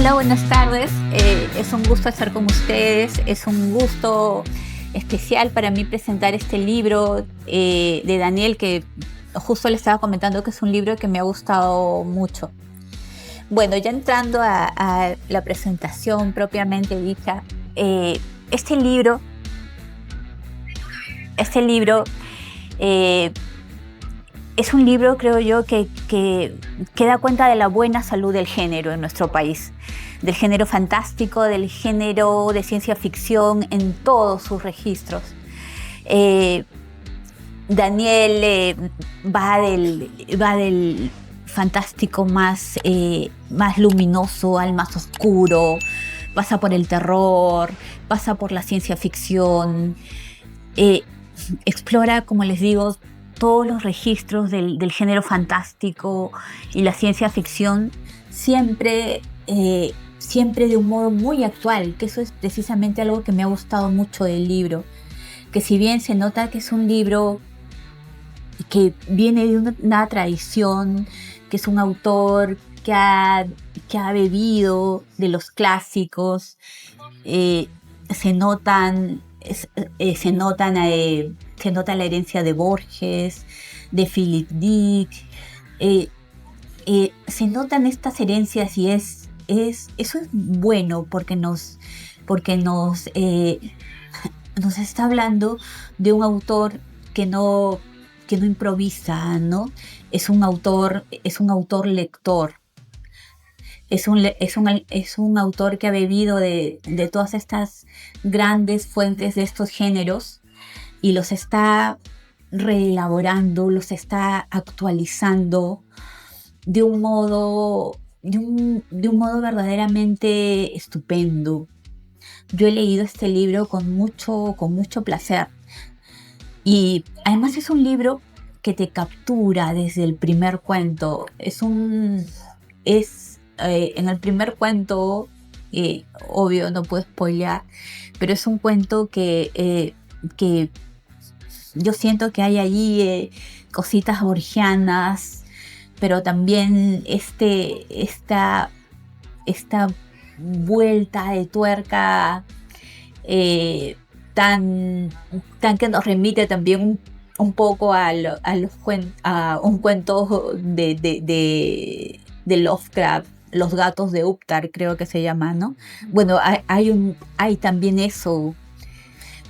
Hola, buenas tardes. Es un gusto estar con ustedes. Es un gusto especial para mí presentar este libro de Daniel, que justo le estaba comentando que es un libro que me ha gustado mucho. Bueno, ya entrando a la presentación propiamente dicha, este libro, eh, es un libro, creo yo, que da cuenta de la buena salud del género en nuestro país, del género fantástico, del género de ciencia ficción en todos sus registros. Eh, Daniel va del fantástico más luminoso al más oscuro, pasa por el terror, pasa por la ciencia ficción, eh, explora, como les digo, todos los registros del género fantástico y la ciencia ficción, siempre de un modo muy actual, que eso es precisamente algo que me ha gustado mucho del libro, que si bien se nota que es un libro que viene de una tradición, que es un autor que ha bebido de los clásicos, eh, se notan, se nota la herencia de Borges, de Philip Dick, eh, se notan estas herencias y eso es bueno porque nos está hablando de un autor que no improvisa, ¿no? Es un autor lector. Es un autor que ha bebido de todas estas grandes fuentes de estos géneros y los está reelaborando, los está actualizando de un modo, de un modo verdaderamente estupendo. Yo he leído este libro con mucho placer. Y además es un libro que te captura desde el primer cuento. En el primer cuento, obvio, no puedo spoilear, pero es un cuento que yo siento que hay allí cositas borgianas, pero también esta vuelta de tuerca eh, tan, tan que nos remite también un poco a un cuento de Lovecraft, Los gatos de Uptar, creo que se llama, ¿no? Bueno, hay también eso,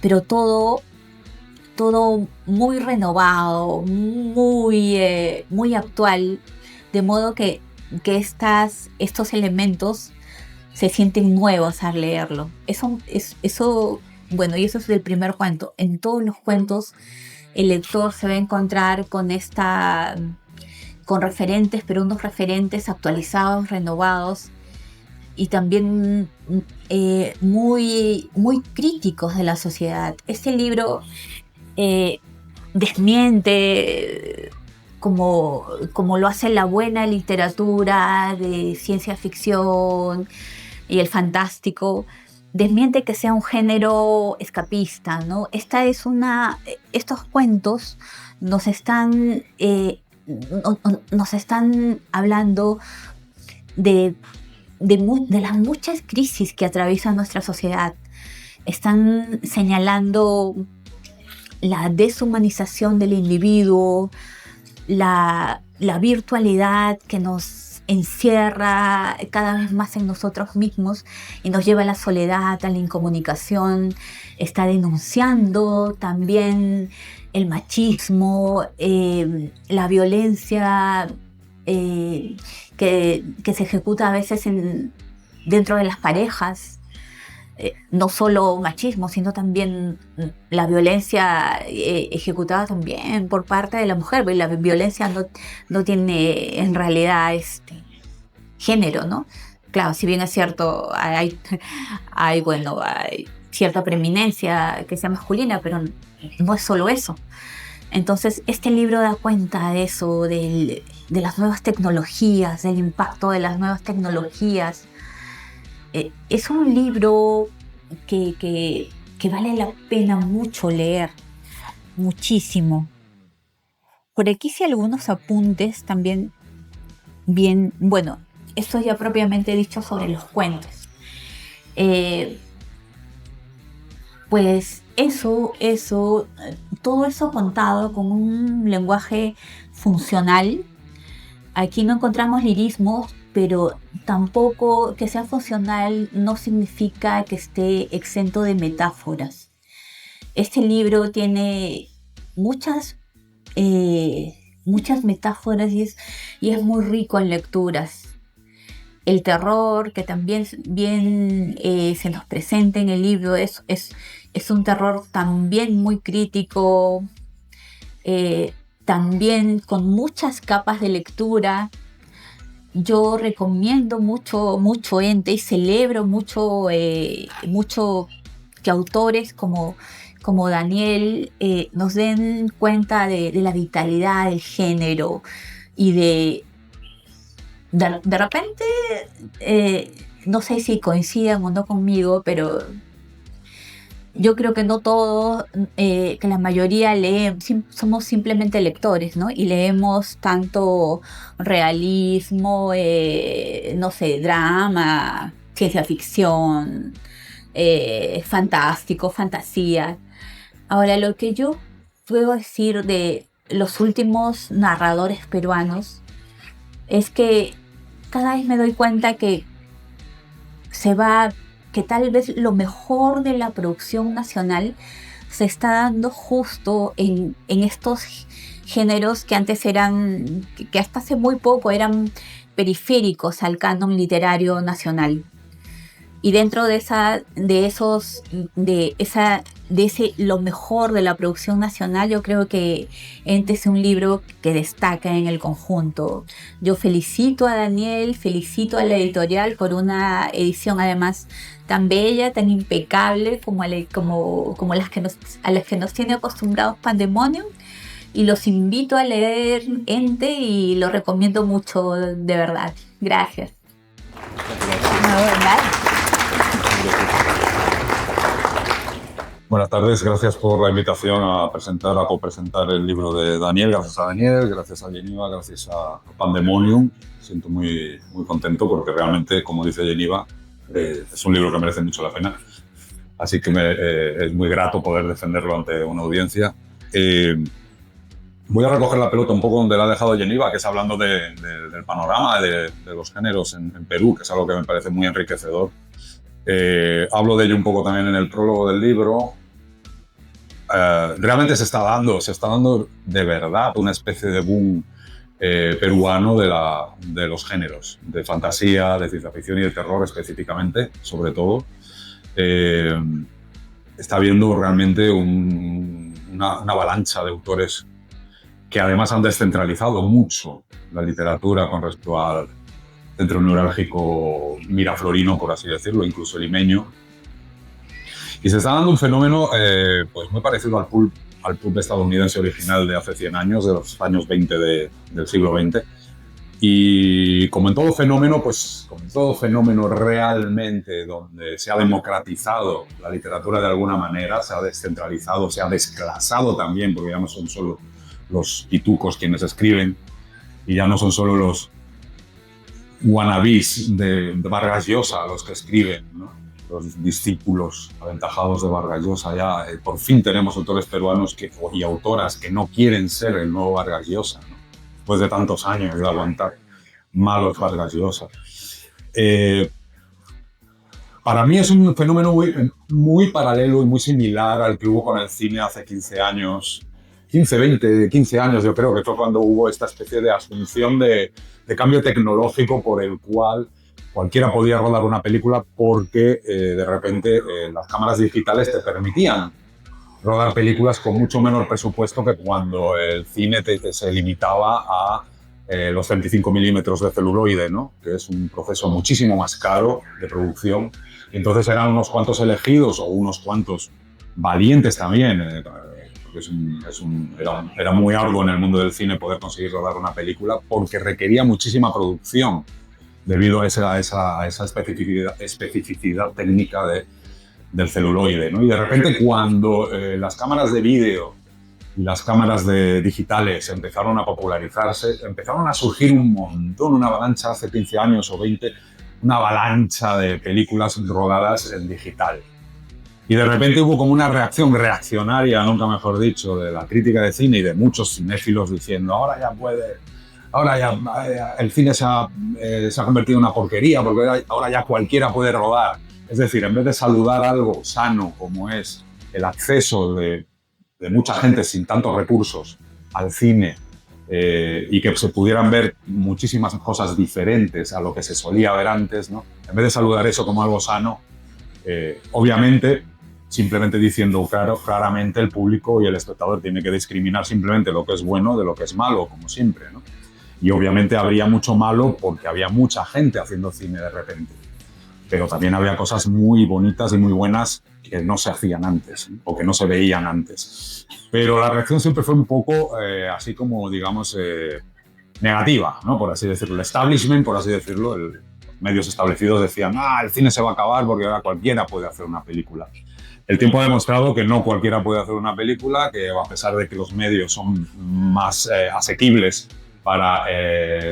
pero todo muy renovado, muy actual, de modo que estos elementos se sienten nuevos al leerlo. Bueno, y eso es del primer cuento. En todos los cuentos el lector se va a encontrar con referentes, pero unos referentes actualizados, renovados y también muy críticos de la sociedad. Este libro desmiente, como lo hace la buena literatura de ciencia ficción y el fantástico, desmiente que sea un género escapista, ¿no? Estos cuentos nos están, nos están hablando de las muchas crisis que atraviesa nuestra sociedad. Están señalando la deshumanización del individuo, la virtualidad que nos encierra cada vez más en nosotros mismos y nos lleva a la soledad, a la incomunicación. Está denunciando también el machismo, la violencia que se ejecuta a veces dentro de las parejas. No solo machismo, sino también la violencia ejecutada también por parte de la mujer, porque la violencia no tiene en realidad género, ¿no? Claro, si bien es cierto, hay cierta preeminencia que sea masculina, pero no es solo eso. Entonces, este libro da cuenta de eso, de las nuevas tecnologías, del impacto de las nuevas tecnologías. Es un libro que vale la pena mucho leer, muchísimo. Por aquí hice algunos apuntes también bien, bueno, esto ya propiamente dicho sobre los cuentos. Pues todo eso contado con un lenguaje funcional. Aquí no encontramos lirismos, pero tampoco que sea funcional no significa que esté exento de metáforas. Este libro tiene muchas, muchas metáforas y es muy rico en lecturas. El terror que también bien, se nos presenta en el libro es un terror también muy crítico, también con muchas capas de lectura. Yo recomiendo mucho Ente y celebro mucho que autores como Daniel nos den cuenta de la vitalidad del género y de repente, no sé si coincidan o no conmigo, pero yo creo que no todos, que la mayoría somos simplemente lectores, ¿no? Y leemos tanto realismo, no sé, drama, ciencia ficción, fantástico, fantasía. Ahora, lo que yo puedo decir de los últimos narradores peruanos es que cada vez me doy cuenta que que tal vez lo mejor de la producción nacional se está dando justo en estos géneros que antes que hasta hace muy poco eran periféricos al canon literario nacional. Y dentro de ese lo mejor de la producción nacional, yo creo que Ente es un libro que destaca en el conjunto. Yo felicito a Daniel, felicito a la editorial por una edición además tan bella, tan impecable como a las que nos tiene acostumbrados Pandemonium. Y los invito a leer Ente y lo recomiendo mucho, de verdad. Gracias. Buenas tardes, gracias por la invitación a copresentar el libro de Daniel. Gracias a Daniel, gracias a Geneva, gracias a Pandemonium. Me siento muy contento porque realmente, como dice Geneva, es un libro que merece mucho la pena. Así que es muy grato poder defenderlo ante una audiencia. Voy a recoger la pelota un poco donde la ha dejado Geneva, que es hablando del panorama de los géneros en Perú, que es algo que me parece muy enriquecedor. Hablo de ello un poco también en el prólogo del libro. Realmente se está dando de verdad una especie de boom peruano de los géneros, de fantasía, de ciencia ficción y de terror específicamente, sobre todo. Está habiendo realmente una avalancha de autores que además han descentralizado mucho la literatura con respecto al centro neurálgico miraflorino, por así decirlo, incluso limeño. Y se está dando un fenómeno pues muy parecido al pulp estadounidense original de hace 100 años, de los años 20 del siglo XX. Y como en todo fenómeno, realmente donde se ha democratizado la literatura de alguna manera, se ha descentralizado, se ha desclasado también, porque ya no son solo los pitucos quienes escriben y ya no son solo los wannabes de Vargas Llosa los que escriben, ¿no? Los discípulos aventajados de Vargas Llosa. Ya por fin tenemos autores peruanos y autoras que no quieren ser el nuevo Vargas Llosa, ¿no? Después de tantos años de aguantar malos Vargas Llosa. Para mí es un fenómeno muy paralelo y muy similar al que hubo con el cine hace 15 años, 15 años yo creo que fue cuando hubo esta especie de asunción de cambio tecnológico por el cual cualquiera podía rodar una película porque de repente las cámaras digitales te permitían rodar películas con mucho menor presupuesto que cuando el cine se limitaba a los 35 milímetros de celuloide, ¿no? Que es un proceso muchísimo más caro de producción. Y entonces eran unos cuantos elegidos o unos cuantos valientes también, porque era muy arduo en el mundo del cine poder conseguir rodar una película porque requería muchísima producción debido a esa especificidad técnica del celuloide, ¿no? Y de repente cuando las cámaras de vídeo y las cámaras digitales empezaron a popularizarse, empezaron a surgir un montón, una avalancha hace 15 años o 20, una avalancha de películas rodadas en digital. Y de repente hubo como una reacción reaccionaria, nunca mejor dicho, de la crítica de cine y de muchos cinéfilos diciendo ahora ya el cine se ha convertido en una porquería, porque ahora ya cualquiera puede rodar. Es decir, en vez de saludar algo sano como es el acceso de mucha gente sin tantos recursos al cine y que se pudieran ver muchísimas cosas diferentes a lo que se solía ver antes, ¿no? En vez de saludar eso como algo sano, obviamente, simplemente diciendo claramente el público y el espectador tiene que discriminar simplemente lo que es bueno de lo que es malo, como siempre, ¿no? Y obviamente habría mucho malo porque había mucha gente haciendo cine de repente. Pero también había cosas muy bonitas y muy buenas que no se hacían antes, ¿no? O que no se veían antes. Pero la reacción siempre fue un poco así como, digamos, negativa, ¿no? Por así decirlo. El establishment, por así decirlo, los medios establecidos decían el cine se va a acabar porque ahora cualquiera puede hacer una película. El tiempo ha demostrado que no cualquiera puede hacer una película, que a pesar de que los medios son más asequibles para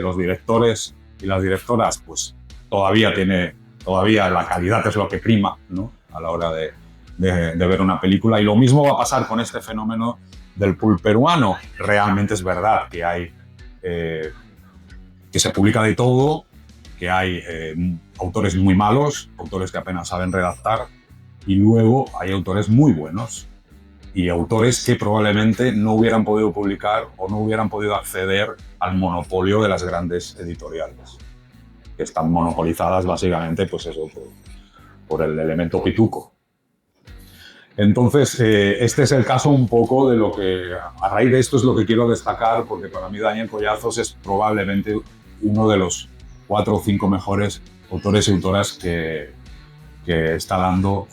los directores y las directoras, pues todavía la calidad es lo que prima, ¿no? A la hora de ver una película. Y lo mismo va a pasar con este fenómeno del pulp peruano. Realmente es verdad que hay que se publica de todo, que hay autores muy malos, autores que apenas saben redactar, y luego hay autores muy buenos y autores que probablemente no hubieran podido publicar o no hubieran podido acceder al monopolio de las grandes editoriales, que están monopolizadas básicamente pues eso, por el elemento pituco. Entonces, este es el caso un poco de lo que, a raíz de esto es lo que quiero destacar, porque para mí Daniel Collazos es probablemente uno de los 4 o 5 mejores autores y autoras que está dando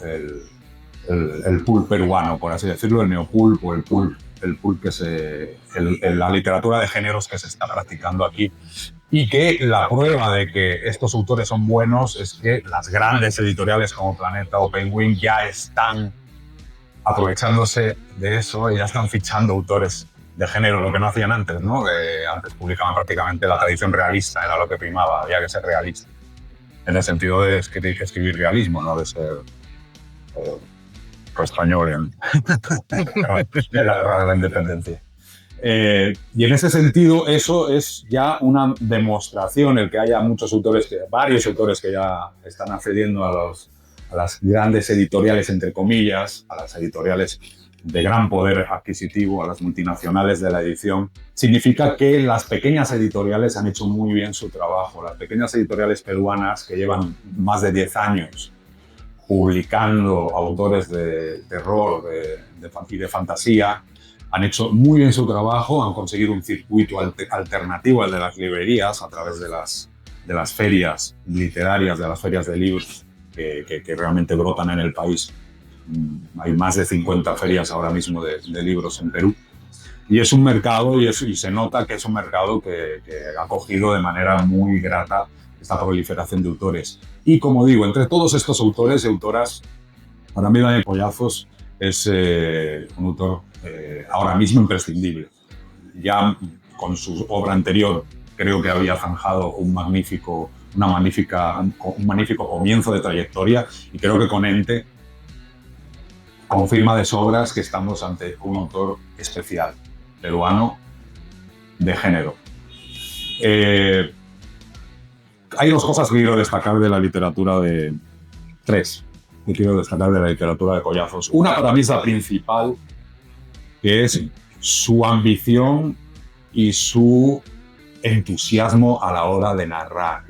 el pulp peruano, por así decirlo, el neopulp o el pulp la literatura de géneros que se está practicando aquí. Y que la prueba de que estos autores son buenos es que las grandes editoriales como Planeta o Penguin ya están aprovechándose de eso y ya están fichando autores de género, lo que no hacían antes, ¿no? Antes publicaban prácticamente la tradición realista, era lo que primaba, había que ser realista. En el sentido de escribir realismo, no de ser español en la guerra de la independencia. Y en ese sentido, eso es ya una demostración, el que haya varios autores que ya están accediendo a las grandes editoriales, entre comillas, a las editoriales de gran poder adquisitivo, a las multinacionales de la edición, significa que las pequeñas editoriales han hecho muy bien su trabajo. Las pequeñas editoriales peruanas que llevan más de 10 años publicando autores de terror y de fantasía, han hecho muy bien su trabajo, han conseguido un circuito alternativo al de las librerías a través de las ferias literarias, de las ferias de libros que realmente brotan en el país. Hay más de 50 ferias ahora mismo de libros en Perú. Y es un mercado, y se nota que es un mercado que ha cogido de manera muy grata esta proliferación de autores. Y como digo, entre todos estos autores y autoras, para mí Daniel Collazos es un autor ahora mismo imprescindible. Ya con su obra anterior creo que había zanjado un magnífico comienzo de trayectoria, y creo que con Ente confirma de sobras que estamos ante un autor especial, peruano, de género. Hay 2 cosas que quiero destacar de la literatura que quiero destacar de la literatura de Collazos. Una para mí es la principal, que es su ambición y su entusiasmo a la hora de narrar.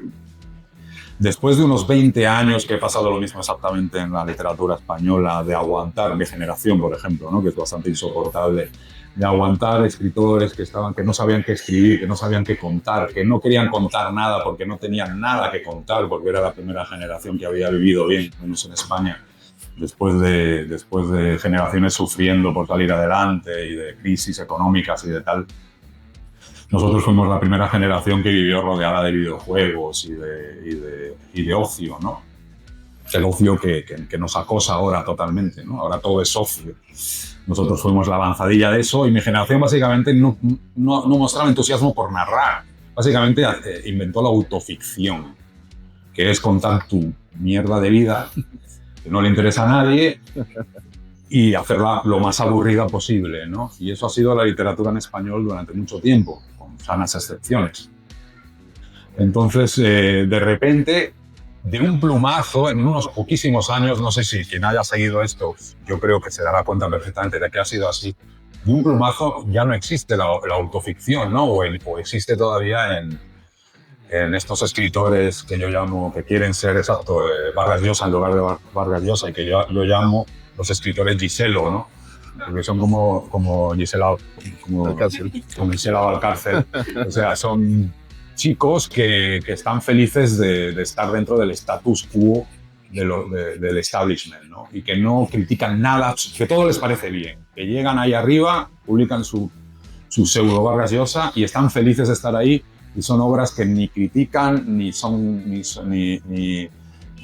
Después de unos 20 años que he pasado lo mismo exactamente en la literatura española, de aguantar Mi Generación, por ejemplo, ¿no? Que es bastante insoportable, de aguantar escritores que no sabían qué escribir, que no sabían qué contar, que no querían contar nada porque no tenían nada que contar, porque era la primera generación que había vivido bien, menos en España, después de generaciones sufriendo por salir adelante y de crisis económicas y de tal. Nosotros fuimos la primera generación que vivió rodeada de videojuegos y de ocio, ¿no? el ocio que nos acosa ahora totalmente, ¿no? Ahora todo es ocio. Nosotros fuimos la avanzadilla de eso y mi generación básicamente no mostraba entusiasmo por narrar. Básicamente inventó la autoficción, que es contar tu mierda de vida, que no le interesa a nadie, y hacerla lo más aburrida posible, ¿no? Y eso ha sido la literatura en español durante mucho tiempo, con sanas excepciones. Entonces, de repente, de un plumazo, en unos poquísimos años, no sé si quien haya seguido esto, yo creo que se dará cuenta perfectamente de que ha sido así, de un plumazo ya no existe la autoficción, ¿no? O existe todavía en estos escritores que yo llamo, que quieren ser, exacto, Vargas Llosa en lugar de Vargas Llosa, y que yo llamo los escritores Giselo, ¿no? Porque son como Gisela, como Gisela Valcárcel. O sea, son chicos que están felices de estar dentro del status quo del establishment, ¿no? Y que no critican nada, que todo les parece bien, que llegan ahí arriba, publican su pseudo Vargas Llosa y están felices de estar ahí, y son obras que ni critican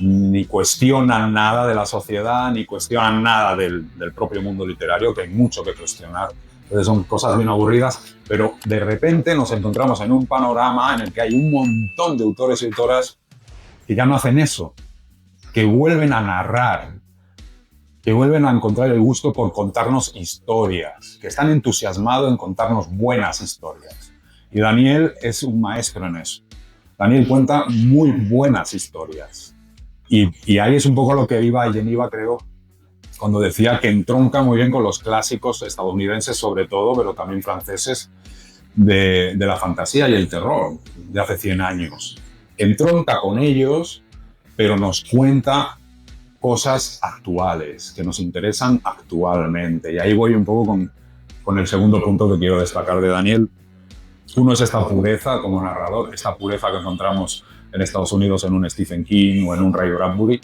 ni cuestionan nada de la sociedad, ni cuestionan nada del propio mundo literario, que hay mucho que cuestionar. Entonces son cosas bien aburridas, pero de repente nos encontramos en un panorama en el que hay un montón de autores y autoras que ya no hacen eso, que vuelven a narrar, que vuelven a encontrar el gusto por contarnos historias, que están entusiasmados en contarnos buenas historias. Y Daniel es un maestro en eso. Daniel cuenta muy buenas historias. Y ahí es un poco lo que iba Geneva, creo, cuando decía que entronca muy bien con los clásicos estadounidenses, sobre todo, pero también franceses, de la fantasía y el terror de hace 100 años. Entronca con ellos, pero nos cuenta cosas actuales, que nos interesan actualmente. Y ahí voy un poco con el segundo punto que quiero destacar de Daniel. Uno es esta pureza como narrador, esta pureza que encontramos en Estados Unidos en un Stephen King o en un Ray Bradbury,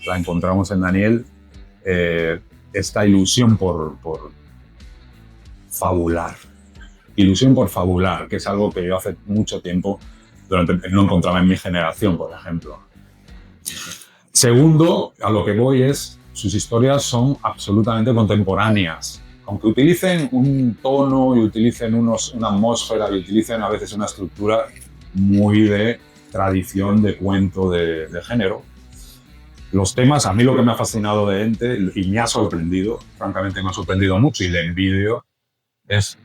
la encontramos en Daniel. Esta ilusión por fabular. Ilusión por fabular, que es algo que yo hace mucho tiempo no encontraba en mi generación, por ejemplo. Segundo, a lo que voy es, sus historias son absolutamente contemporáneas. Aunque utilicen un tono y utilicen una atmósfera y utilicen a veces una estructura muy de tradición de cuento de género, los temas, a mí lo que me ha fascinado de Ente y me ha sorprendido, francamente me ha sorprendido mucho y le envidio, es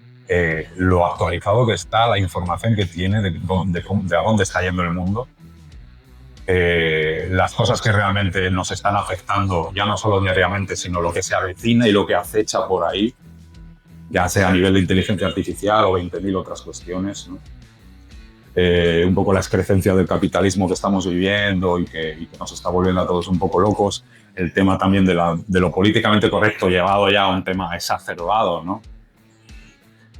lo actualizado que está, la información que tiene de a dónde está yendo el mundo, las cosas que realmente nos están afectando, ya no solo diariamente, sino lo que se avecina y lo que acecha por ahí, ya sea a nivel de inteligencia artificial o 20.000 otras cuestiones, ¿no? Un poco la excrecencia del capitalismo que estamos viviendo y que nos está volviendo a todos un poco locos, el tema también de lo políticamente correcto llevado ya a un tema exacerbado, ¿no?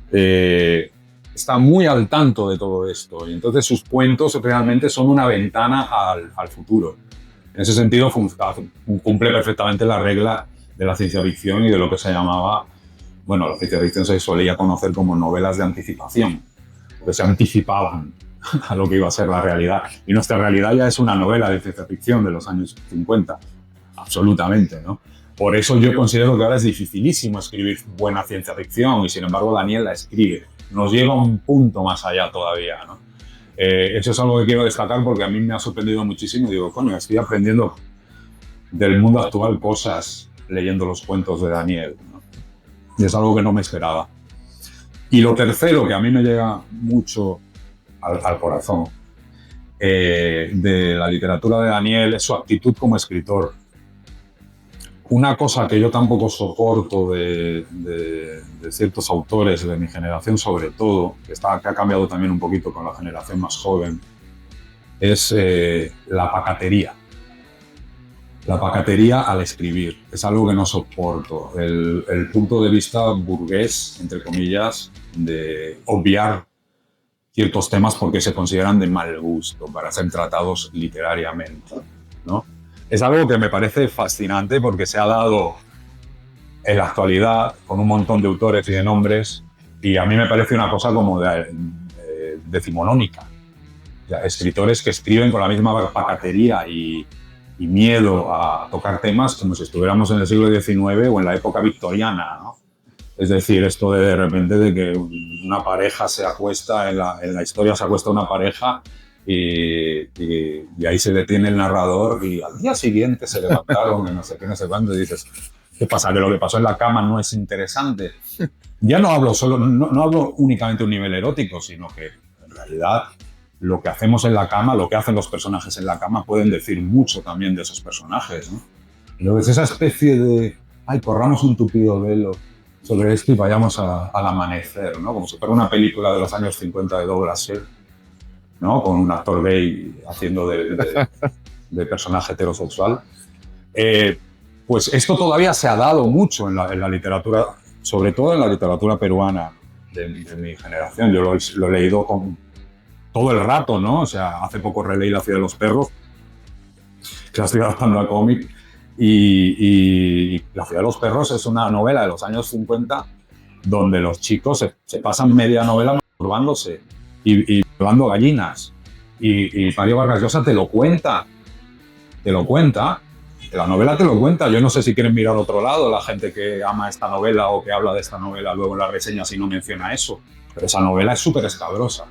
Está muy al tanto de todo esto y entonces sus cuentos realmente son una ventana al futuro. En ese sentido cumple perfectamente la regla de la ciencia ficción y de lo que se llamaba, bueno, la ciencia ficción se solía conocer como novelas de anticipación, porque se anticipaban a lo que iba a ser la realidad. Y nuestra realidad ya es una novela de ciencia ficción de los años 50, absolutamente, ¿no? Por eso yo considero que ahora es dificilísimo escribir buena ciencia ficción y sin embargo Daniel la escribe. Nos lleva un punto más allá todavía, ¿no? Eso es algo que quiero destacar porque a mí me ha sorprendido muchísimo. Digo, coño, estoy aprendiendo del mundo actual cosas leyendo los cuentos de Daniel, ¿no? Y es algo que no me esperaba. Y lo tercero, que a mí me llega mucho al corazón de la literatura de Daniel, es su actitud como escritor. Una cosa que yo tampoco soporto de ciertos autores de mi generación, sobre todo, que ha cambiado también un poquito con la generación más joven, es la pacatería. La pacatería al escribir. Es algo que no soporto. El punto de vista burgués, entre comillas, de obviar ciertos temas porque se consideran de mal gusto para ser tratados literariamente, ¿no? Es algo que me parece fascinante porque se ha dado en la actualidad con un montón de autores y de nombres y a mí me parece una cosa como decimonónica. O sea, escritores que escriben con la misma pacatería y y miedo a tocar temas como si estuviéramos en el siglo XIX o en la época victoriana, ¿no? Es decir, esto de repente de que una pareja se acuesta, en la historia se acuesta una pareja y ahí se detiene el narrador y al día siguiente se levantaron y no sé qué, no sé cuándo, y dices, ¿qué pasa? ¿Que lo que pasó en la cama no es interesante? Ya no hablo no hablo únicamente de un nivel erótico, sino que en realidad lo que hacemos en la cama, lo que hacen los personajes en la cama pueden decir mucho también de esos personajes, ¿no? Entonces esa especie de, ay, corramos un tupido velo sobre esto y vayamos al amanecer, ¿no? Como si fuera una película de los años 50 de Douglas Sirk, ¿no? Con un actor gay haciendo de personaje heterosexual. Pues esto todavía se ha dado mucho en la literatura, sobre todo en la literatura peruana de mi generación. Yo lo he leído todo el rato, ¿no? O sea, hace poco releí La ciudad de los perros, que la estoy adaptando a cómic, y La ciudad de los perros es una novela de los años 50 donde los chicos se pasan media novela masturbándose y probando gallinas. Y Mario Vargas Llosa te lo cuenta, la novela te lo cuenta. Yo no sé si quieren mirar a otro lado, la gente que ama esta novela o que habla de esta novela luego en la reseña si no menciona eso, pero esa novela es súper escabrosa.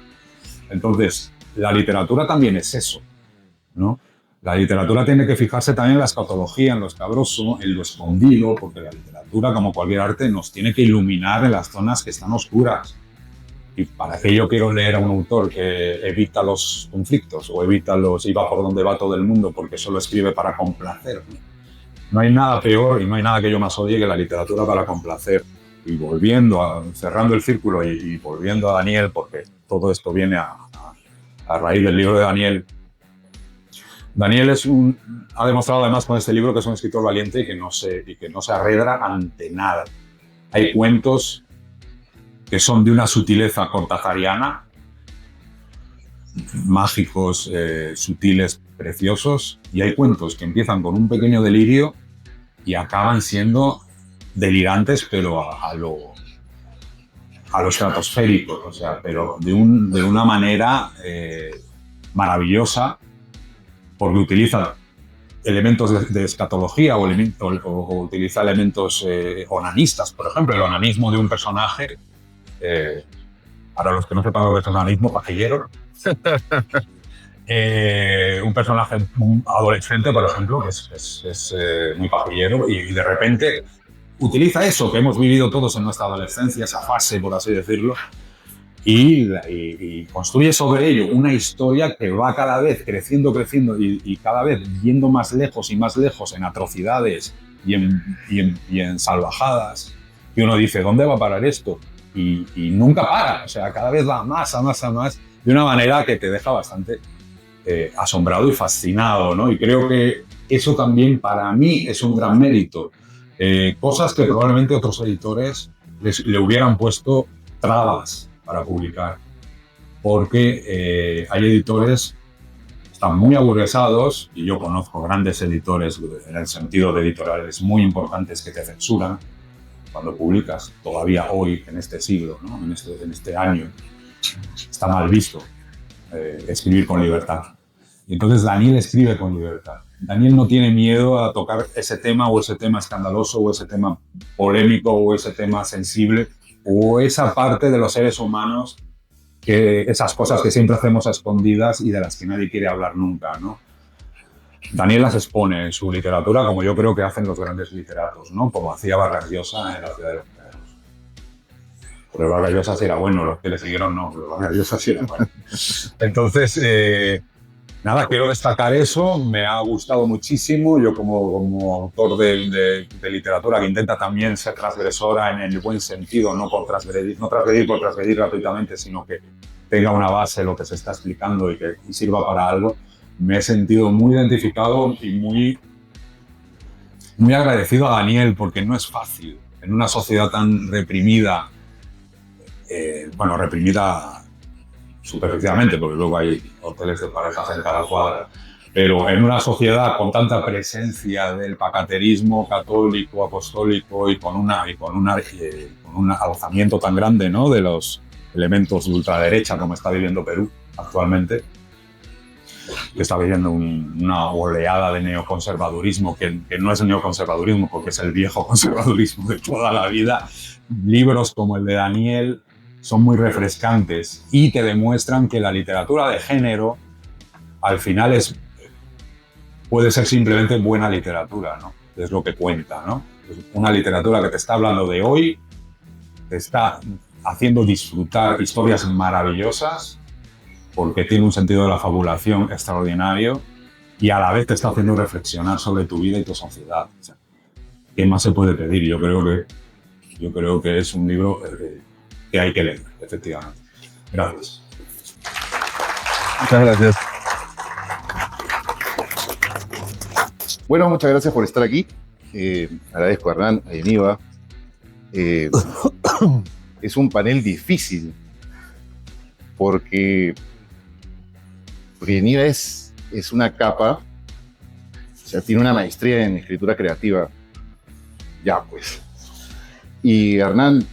Entonces, la literatura también es eso, ¿no? La literatura tiene que fijarse también en la escatología, en lo escabroso, en lo escondido, porque la literatura, como cualquier arte, nos tiene que iluminar en las zonas que están oscuras. Y para qué yo quiero leer a un autor que evita los conflictos o y va por donde va todo el mundo porque solo escribe para complacer. No hay nada peor y no hay nada que yo más odie que la literatura para complacer. Y cerrando el círculo y volviendo a Daniel, porque todo esto viene a raíz del libro de Daniel. Daniel ha demostrado además con este libro que es un escritor valiente y que no se arredra ante nada. Hay cuentos que son de una sutileza cortázariana, mágicos, sutiles, preciosos, y hay cuentos que empiezan con un pequeño delirio y acaban siendo delirantes, pero a lo estratosférico, o sea, pero de una manera maravillosa, porque utiliza elementos de escatología o utiliza elementos onanistas, por ejemplo, el onanismo de un personaje. Para los que no sepan lo que es el onanismo, pajillero. Un personaje adolescente, por ejemplo, que es muy pajillero y de repente utiliza eso que hemos vivido todos en nuestra adolescencia, esa fase, por así decirlo, y construye sobre ello una historia que va cada vez creciendo y cada vez yendo más lejos y más lejos en atrocidades y en salvajadas. Y uno dice, ¿dónde va a parar esto? Y nunca para, o sea, cada vez va más, de una manera que te deja bastante asombrado y fascinado, ¿no? Y creo que eso también para mí es un gran mérito. Cosas que probablemente otros editores le hubieran puesto trabas para publicar, porque hay editores que están muy aburguesados, y yo conozco grandes editores en el sentido de editoriales muy importantes que te censuran cuando publicas, todavía hoy, en este siglo, ¿no? en este año, está mal visto escribir con libertad. Y entonces Daniel escribe con libertad. Daniel no tiene miedo a tocar ese tema escandaloso o ese tema polémico o ese tema sensible o esa parte de los seres humanos, esas cosas que siempre hacemos a escondidas y de las que nadie quiere hablar nunca, ¿no? Daniel las expone en su literatura como yo creo que hacen los grandes literatos, ¿no? Como hacía Vargas Llosa en La ciudad de los perros. Pero Vargas Llosa sí era bueno, los que le siguieron no, pero Vargas Llosa sí era bueno. Entonces, nada, quiero destacar eso, me ha gustado muchísimo. Yo como autor de literatura que intenta también ser transgresora en el buen sentido, no transgredir por transgredir gratuitamente, sino que tenga una base lo que se está explicando y que sirva para algo, me he sentido muy identificado y muy agradecido a Daniel, porque no es fácil en una sociedad tan reprimida, reprimida superficialmente, porque luego hay hoteles de parejas en cada cuadra, pero en una sociedad con tanta presencia del pacaterismo católico, apostólico y con un alzamiento tan grande, ¿no?, de los elementos de ultraderecha como está viviendo Perú actualmente, que está viviendo una oleada de neoconservadurismo, que no es el neoconservadurismo porque es el viejo conservadurismo de toda la vida. Libros como el de Daniel son muy refrescantes y te demuestran que la literatura de género al final puede ser simplemente buena literatura, ¿no? Es lo que cuenta, ¿no? Es una literatura que te está hablando de hoy, te está haciendo disfrutar historias maravillosas porque tiene un sentido de la fabulación extraordinario y a la vez te está haciendo reflexionar sobre tu vida y tu sociedad. O sea, ¿qué más se puede pedir? Yo creo que es un libro que hay que leer, efectivamente. Gracias. Muchas gracias. Bueno, muchas gracias por estar aquí. Agradezco a Hernán, a Yaniva. Es un panel difícil porque Yaniva es una capa, o sea, tiene una maestría en escritura creativa. Ya, pues. Y Hernán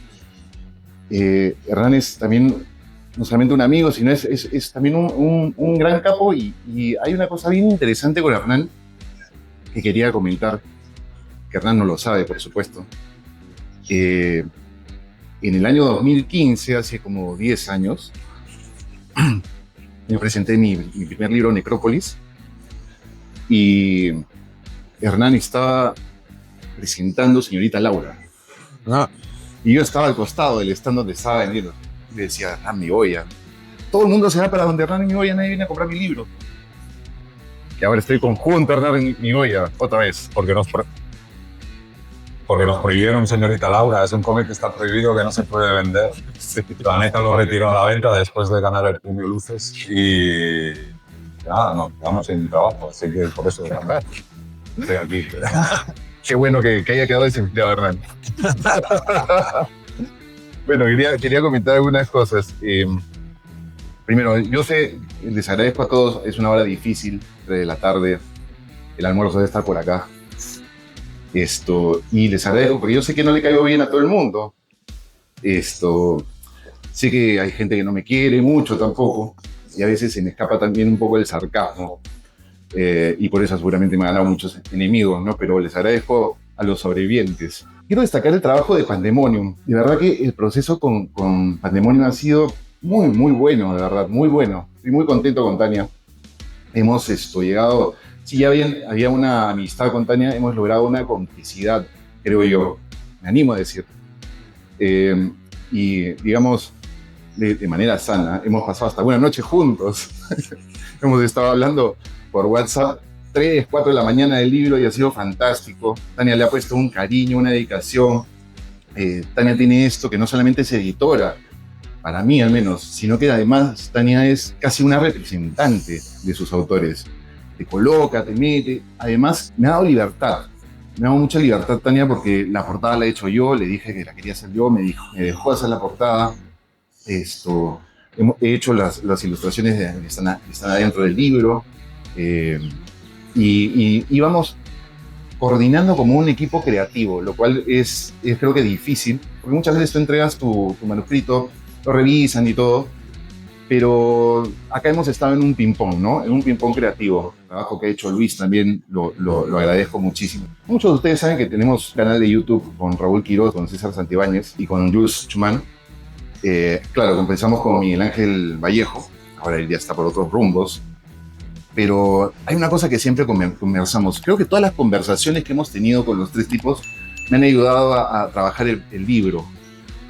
es también no solamente un amigo, sino es también un gran capo y hay una cosa bien interesante con Hernán que quería comentar, que Hernán no lo sabe, por supuesto. En el año 2015, hace como 10 años, me presenté mi primer libro, Necrópolis, y Hernán estaba presentando Señorita Laura. Y yo estaba al costado del stand donde estaba vendiendo. Y le decía, Hernán Migoya. Todo el mundo se va para donde Hernán Migoya, nadie viene a comprar mi libro. Y ahora estoy junto a Hernán Migoya, otra vez. Porque nos prohibieron Señorita Laura, es un cómic que está prohibido, que no se puede vender. Sí. Planeta lo retiró a la venta después de ganar el premio Luces y ya nos quedamos sin trabajo, así que por eso estoy aquí. Qué bueno que haya quedado desempleado, Hernán. Bueno, quería comentar algunas cosas. Primero, yo sé, les agradezco a todos, es una hora difícil, 3 de la tarde, el almuerzo debe estar por acá. Y les agradezco, porque yo sé que no le caigo bien a todo el mundo. Sé que hay gente que no me quiere mucho tampoco, y a veces se me escapa también un poco el sarcasmo. Y por eso seguramente me han ganado muchos enemigos, ¿no? Pero les agradezco a los sobrevivientes. Quiero destacar el trabajo de Pandemonium. De verdad que el proceso con Pandemonium ha sido muy, muy bueno, de verdad, muy bueno. Estoy muy contento con Tania. Hemos llegado, si ya había una amistad con Tania, hemos logrado una complicidad, creo yo, me animo a decir. Y digamos, de manera sana, hemos pasado hasta una noche juntos. Hemos estado hablando por WhatsApp 3, 4 de la mañana del libro y ha sido fantástico. Tania le ha puesto un cariño, una dedicación. Tania tiene esto que no solamente es editora, para mí al menos, sino que además Tania es casi una representante de sus autores. Te coloca, te mete. Además, me ha dado libertad. Me ha dado mucha libertad, Tania, porque la portada la he hecho yo, le dije que la quería hacer yo, me dejó hacer la portada. He hecho las ilustraciones que están adentro del libro. Y vamos coordinando como un equipo creativo, lo cual es creo que difícil, porque muchas veces tú entregas tu manuscrito, lo revisan y todo, pero acá hemos estado en un ping-pong, ¿no? En un ping-pong creativo. El trabajo que ha hecho Luis también lo agradezco muchísimo. Muchos de ustedes saben que tenemos un canal de YouTube con Raúl Quiroz, con César Santibáñez y con Jules Schumann. Claro, comenzamos con Miguel Ángel Vallejo, ahora él ya está por otros rumbos, pero hay una cosa que siempre conversamos. Creo que todas las conversaciones que hemos tenido con los tres tipos me han ayudado a trabajar el libro,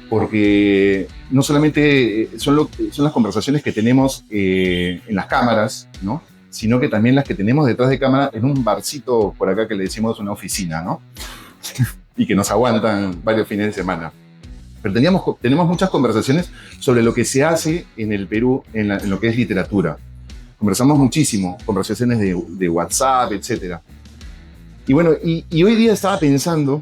porque no solamente son las conversaciones que tenemos en las cámaras, ¿no? Sino que también las que tenemos detrás de cámara en un barcito por acá que le decimos una oficina, ¿no? Y que nos aguantan varios fines de semana. Pero tenemos muchas conversaciones sobre lo que se hace en el Perú en lo que es literatura. Conversamos muchísimo, conversaciones de WhatsApp, etc. Y bueno, y hoy día estaba pensando,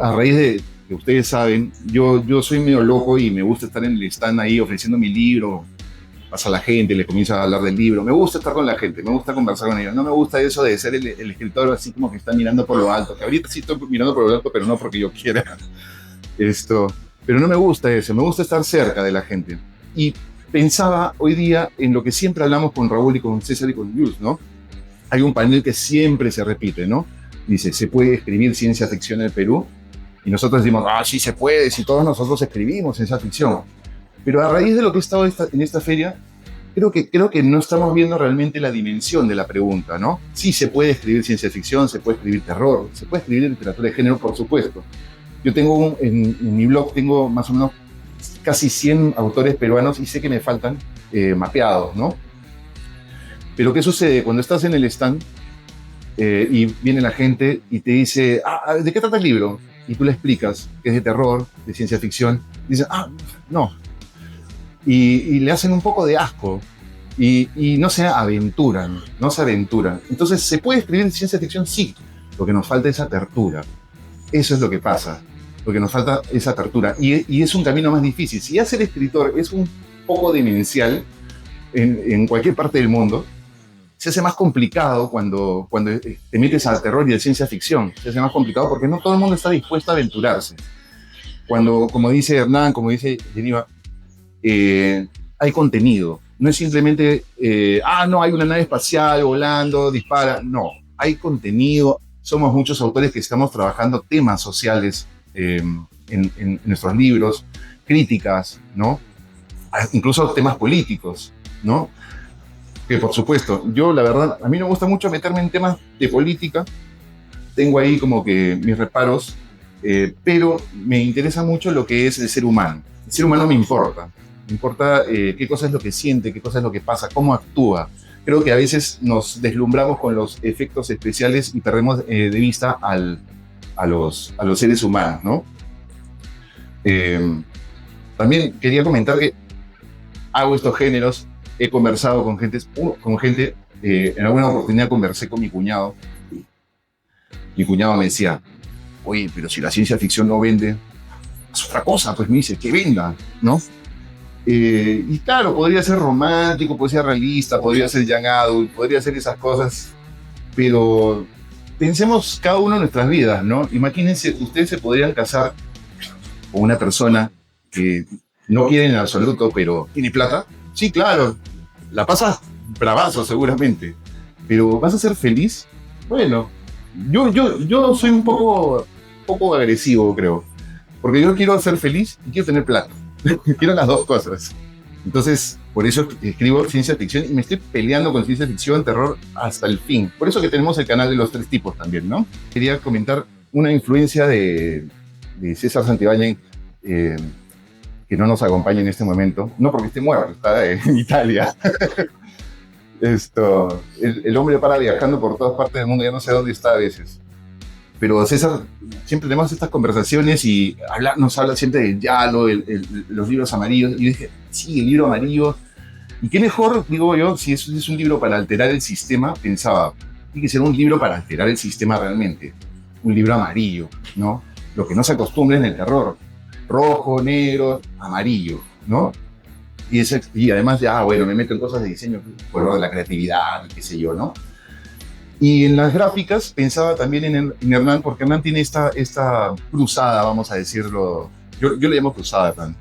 a raíz de que ustedes saben, yo soy medio loco y me gusta estar en el stand ahí ofreciendo mi libro, pasa la gente, le comienza a hablar del libro, me gusta estar con la gente, me gusta conversar con ellos, no me gusta eso de ser el escritor así como que está mirando por lo alto, que ahorita sí estoy mirando por lo alto, pero no porque yo quiera pero no me gusta eso, me gusta estar cerca de la gente. Y pensaba hoy día en lo que siempre hablamos con Raúl y con César y con Jules, ¿no? Hay un panel que siempre se repite, ¿no? Dice, ¿se puede escribir ciencia ficción en el Perú? Y nosotros decimos, sí se puede, si todos nosotros escribimos ciencia ficción. Pero a raíz de lo que he estado en esta feria, creo que no estamos viendo realmente la dimensión de la pregunta, ¿no? Sí se puede escribir ciencia ficción, se puede escribir terror, se puede escribir literatura de género, por supuesto. Yo tengo en mi blog tengo más o menos casi 100 autores peruanos y sé que me faltan mapeados, ¿no? Pero ¿qué sucede? Cuando estás en el stand y viene la gente y te dice, ¿de qué trata el libro? Y tú le explicas que es de terror, de ciencia ficción. Dicen, no. Y le hacen un poco de asco y no se aventuran. Entonces, ¿se puede escribir ciencia ficción? Sí. Lo que nos falta es apertura. Eso es lo que pasa. Lo que nos falta es apertura. Y es un camino más difícil. Si ya ser escritor es un poco demencial en cualquier parte del mundo, se hace más complicado cuando te metes al terror y a ciencia ficción. Se hace más complicado porque no todo el mundo está dispuesto a aventurarse. Cuando, como dice Hernán, como dice Geneva, hay contenido. No es simplemente, no, hay una nave espacial volando, dispara. No, hay contenido. Somos muchos autores que estamos trabajando temas sociales en nuestros libros, críticas, ¿no? Incluso temas políticos, ¿no? Que por supuesto, yo la verdad, a mí me gusta mucho meterme en temas de política, tengo ahí como que mis reparos, pero me interesa mucho lo que es el ser humano. El ser humano me importa qué cosa es lo que siente, qué cosa es lo que pasa, cómo actúa. Creo que a veces nos deslumbramos con los efectos especiales y perdemos de vista a los seres humanos, ¿no? También quería comentar que hago estos géneros, he conversado con gente, en alguna oportunidad conversé con mi cuñado. Mi cuñado me decía, oye, pero si la ciencia ficción no vende, es otra cosa, pues me dice, que venda, ¿no? Y claro, podría ser romántico, podría ser realista, podría ser young adult, podría ser esas cosas, pero pensemos cada uno en nuestras vidas, ¿no? Imagínense, ustedes se podrían casar con una persona que no quieren en absoluto, pero tiene plata. Sí, claro, la pasas bravazo seguramente, pero ¿vas a ser feliz? Bueno, yo soy un poco agresivo, creo, porque yo quiero ser feliz y quiero tener plata. Quiero las dos cosas. Entonces, por eso escribo ciencia ficción y me estoy peleando con ciencia ficción, terror, hasta el fin. Por eso que tenemos el canal de los tres tipos también, ¿no? Quería comentar una influencia de César Santibáñez, que no nos acompaña en este momento, no porque esté muerto, está en Italia. El hombre para viajando por todas partes del mundo, ya no sé dónde está a veces. Pero César, siempre tenemos estas conversaciones y nos habla siempre del Yalo, los libros amarillos. Y yo dije, sí, el libro amarillo. Y qué mejor, digo yo, si es un libro para alterar el sistema, pensaba, tiene que ser un libro para alterar el sistema realmente. Un libro amarillo, ¿no? Lo que no se acostumbra en el terror. Rojo, negro, amarillo, ¿no? Y además bueno, me meto en cosas de diseño, por la creatividad, qué sé yo, ¿no? Y en las gráficas pensaba también en Hernán, porque Hernán tiene esta cruzada, vamos a decirlo, yo le llamo cruzada, Hernán,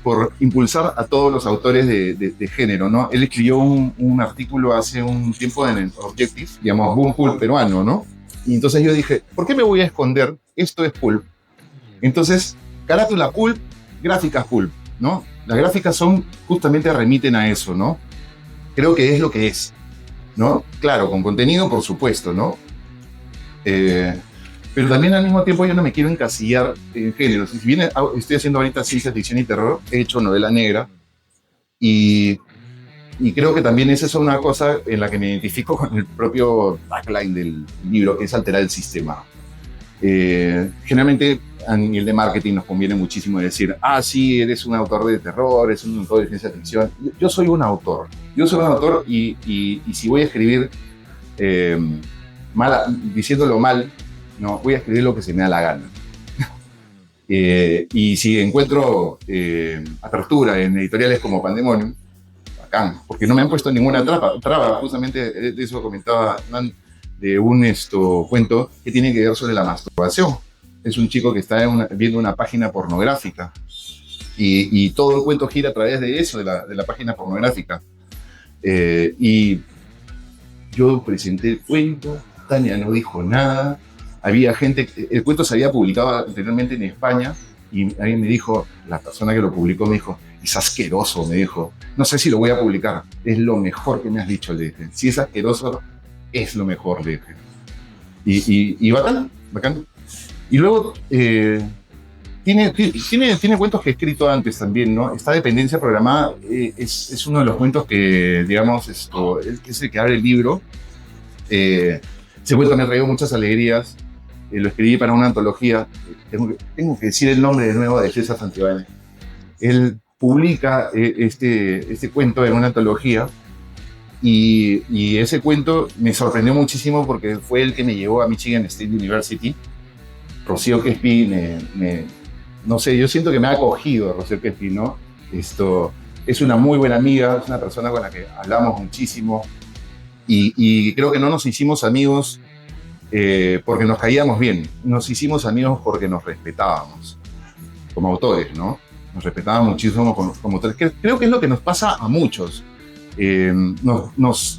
por impulsar a todos los autores de género, ¿no? Él escribió un artículo hace un tiempo en el Objective, digamos, Boom Pulp peruano, ¿no? Y entonces yo dije, ¿por qué me voy a esconder? Esto es pulp. Entonces, carátula pulp, gráficas pulp, ¿no? Las gráficas justamente remiten a eso, ¿no? Creo que es lo que es, ¿no? Claro, con contenido, por supuesto, ¿no? Pero también al mismo tiempo yo no me quiero encasillar en géneros. Si bien estoy haciendo ahorita ciencia ficción y terror, he hecho novela negra y creo que también esa es una cosa en la que me identifico con el propio backline del libro, que es alterar el sistema. Generalmente a nivel de marketing nos conviene muchísimo decir, sí, eres un autor de terror, eres un autor de ciencia ficción. Yo soy un autor. Y si voy a escribir diciéndolo mal, no, voy a escribir lo que se me da la gana. Y si encuentro apertura en editoriales como Pandemonium, bacán, porque no me han puesto ninguna traba. Justamente de eso comentaba Hernán, de un cuento que tiene que ver sobre la masturbación. Es un chico que está viendo una página pornográfica Y todo el cuento gira a través de eso, de la página pornográfica. Y yo presenté el cuento, Tania no dijo nada, había gente, el cuento se había publicado anteriormente en España, y alguien me dijo, la persona que lo publicó me dijo, es asqueroso, me dijo, no sé si lo voy a publicar, es lo mejor que me has dicho, le dije, si es asqueroso, es lo mejor, le dije. Y bacán, bacán. Y luego, tiene cuentos que he escrito antes también, ¿no? Esta dependencia programada es uno de los cuentos que, digamos, es el que abre el libro. Ese cuento me ha traído muchas alegrías. Lo escribí para una antología. Tengo que decir el nombre de nuevo de César Santibáñez. Él publica este cuento en una antología y ese cuento me sorprendió muchísimo porque fue el que me llevó a Michigan State University. Rocío Quespi no sé, yo siento que me ha acogido Rocío Quespi, ¿no? Es una muy buena amiga, es una persona con la que hablamos muchísimo y creo que no nos hicimos amigos porque nos caíamos bien, nos hicimos amigos porque nos respetábamos como autores, ¿no? Nos respetábamos muchísimo como autores. Creo que es lo que nos pasa a muchos. Terminamos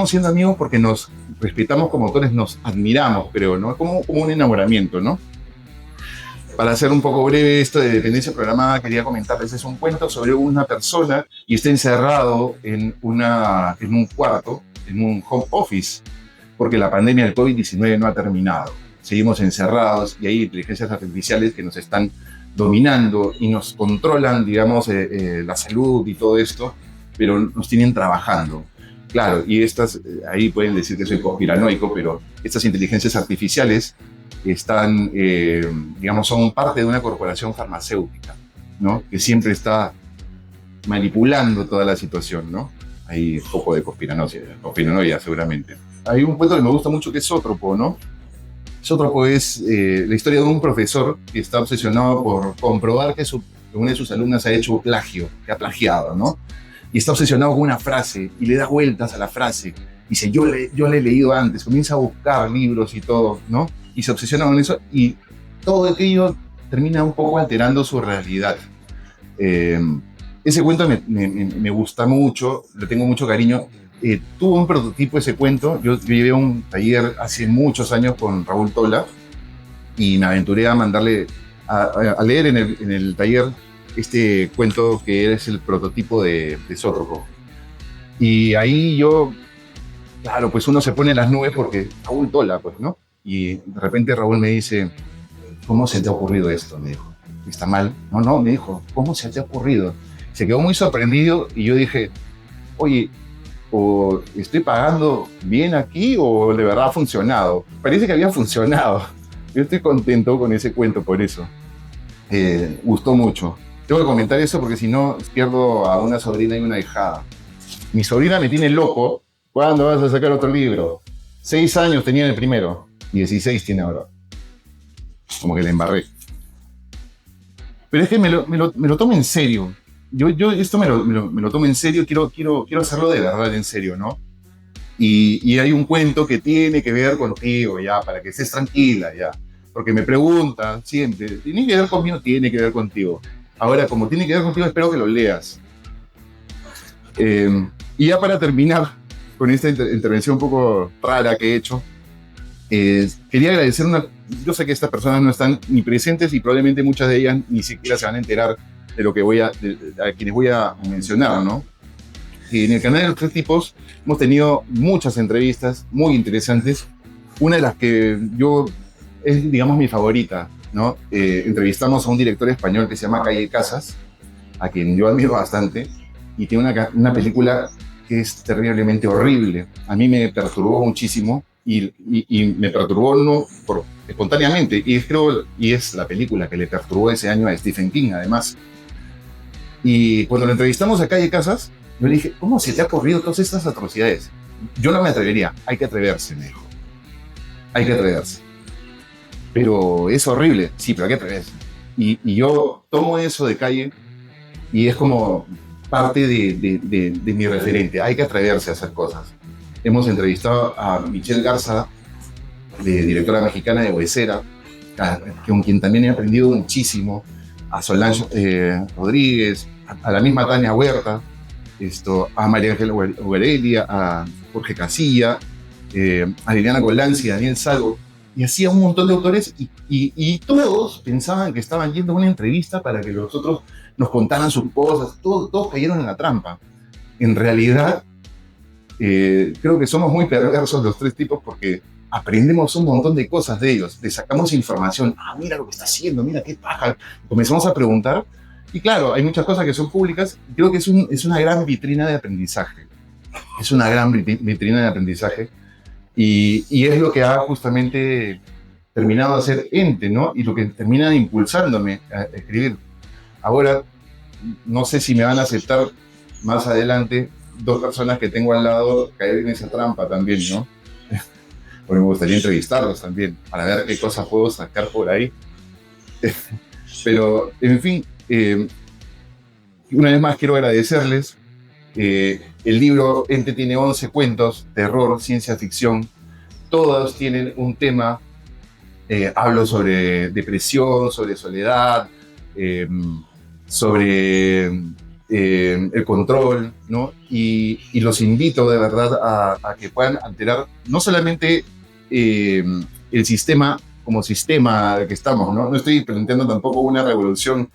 siendo amigos porque nos respetamos como autores, nos admiramos, pero ¿no? Como un enamoramiento, ¿no? Para hacer un poco breve esto de dependencia programada, quería comentarles, es un cuento sobre una persona y está encerrado en un cuarto, en un home office, porque la pandemia del COVID-19 no ha terminado. Seguimos encerrados y hay inteligencias artificiales que nos están dominando y nos controlan, digamos, la salud y todo esto, pero nos tienen trabajando. Claro, y ahí pueden decir que soy conspiranoico, pero estas inteligencias artificiales están, digamos, son parte de una corporación farmacéutica, ¿no? Que siempre está manipulando toda la situación, ¿no? Hay un poco de conspiranoia seguramente. Hay un cuento que me gusta mucho que es Sótropo, ¿no? Sótropo es la historia de un profesor que está obsesionado por comprobar que una de sus alumnas ha hecho plagio, que ha plagiado, ¿no? Y está obsesionado con una frase y le da vueltas a la frase. Dice, yo le he leído antes, comienza a buscar libros y todo, ¿no? Y se obsesiona con eso y todo aquello termina un poco alterando su realidad. Ese cuento me gusta mucho, le tengo mucho cariño. Tuvo un prototipo ese cuento. Yo llevé un taller hace muchos años con Raúl Tola y me aventuré a mandarle a leer en el taller este cuento que es el prototipo de Sótropo. Y ahí yo, claro, pues uno se pone en las nubes porque Raúl Tola, pues, ¿no? Y de repente Raúl me dice, ¿cómo se te ha ocurrido esto? Me dijo, ¿está mal? No, me dijo, ¿cómo se te ha ocurrido? Se quedó muy sorprendido y yo dije, oye, o estoy pagando bien aquí o de verdad ha funcionado. Parece que había funcionado. Yo estoy contento con ese cuento por eso. Gustó mucho. Tengo que comentar eso porque si no pierdo a una sobrina y una hijada. Mi sobrina me tiene loco. ¿Cuándo vas a sacar otro libro? 6 años tenía en el primero. 16 tiene ahora. Como que le embarré. Pero es que me lo tomo en serio. Yo esto me lo tomo en serio. Quiero hacerlo de verdad en serio, ¿no? Y hay un cuento que tiene que ver contigo, ya, para que estés tranquila, ya. Porque me preguntan siempre, ¿tiene que ver conmigo? Tiene que ver contigo. Ahora, como tiene que ver contigo, espero que lo leas. Y ya para terminar con esta intervención un poco rara que he hecho, quería agradecer yo sé que estas personas no están ni presentes y probablemente muchas de ellas ni siquiera se van a enterar de lo que a quienes voy a mencionar, ¿no? En el canal de los 3 tipos hemos tenido muchas entrevistas muy interesantes. Una de las que es, digamos, mi favorita, ¿no? Entrevistamos a un director español que se llama Calle Casas, a quien yo admiro bastante, y tiene una película que es terriblemente horrible. A mí me perturbó muchísimo y me perturbó no espontáneamente, y es la película que le perturbó ese año a Stephen King, además. Y cuando lo entrevistamos a Calle Casas, yo le dije, ¿cómo se te ha ocurrido todas estas atrocidades? Yo no me atrevería, hay que atreverse, me dijo. Hay que atreverse. Pero es horrible, sí, pero hay que atreverse. Y yo tomo eso de Calle y es como parte de mi referente. Hay que atreverse a hacer cosas. Hemos entrevistado a Michelle Garza, directora mexicana de Huesera, con quien también he aprendido muchísimo, a Solange Rodríguez, a la misma Tania Huerta, a María Ángela Ugarelia, a Jorge Casilla, a Liliana Golanzi, a Daniel Salvo, y hacía un montón de autores, y todos pensaban que estaban yendo a una entrevista para que los otros nos contaran sus cosas. Todos cayeron en la trampa. En realidad, creo que somos muy perversos los tres tipos, porque aprendemos un montón de cosas de ellos, le sacamos información. Mira lo que está haciendo, mira qué paja. Comenzamos a preguntar, y claro, hay muchas cosas que son públicas. Creo que es una gran vitrina de aprendizaje. Es una gran vitrina de aprendizaje, y es lo que ha justamente terminado de hacer Ente, ¿no? Y lo que termina impulsándome a escribir. Ahora, no sé si me van a aceptar más adelante 2 personas que tengo al lado caer en esa trampa también, ¿no? Porque me gustaría entrevistarlos también, para ver qué cosas puedo sacar por ahí. Pero, en fin, una vez más quiero agradecerles. El libro Ente tiene 11 cuentos, terror, ciencia ficción. Todos tienen un tema. Hablo sobre depresión, sobre soledad, sobre el control, ¿no? Y los invito de verdad a que puedan alterar no solamente el sistema como sistema que estamos, ¿no? No estoy planteando tampoco una revolución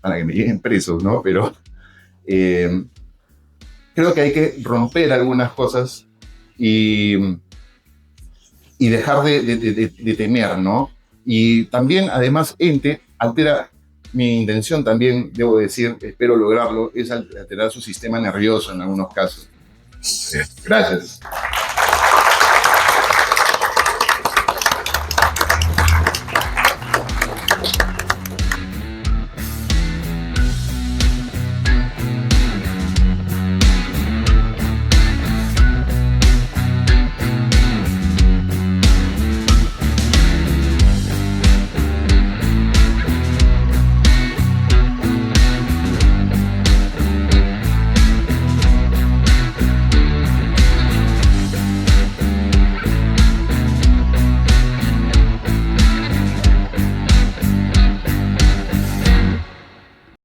para que me lleguen presos, ¿no? Pero creo que hay que romper algunas cosas y dejar de temer, ¿no? Y también, además, Ente altera. Mi intención también, debo decir, espero lograrlo, es alterar su sistema nervioso en algunos casos. Gracias.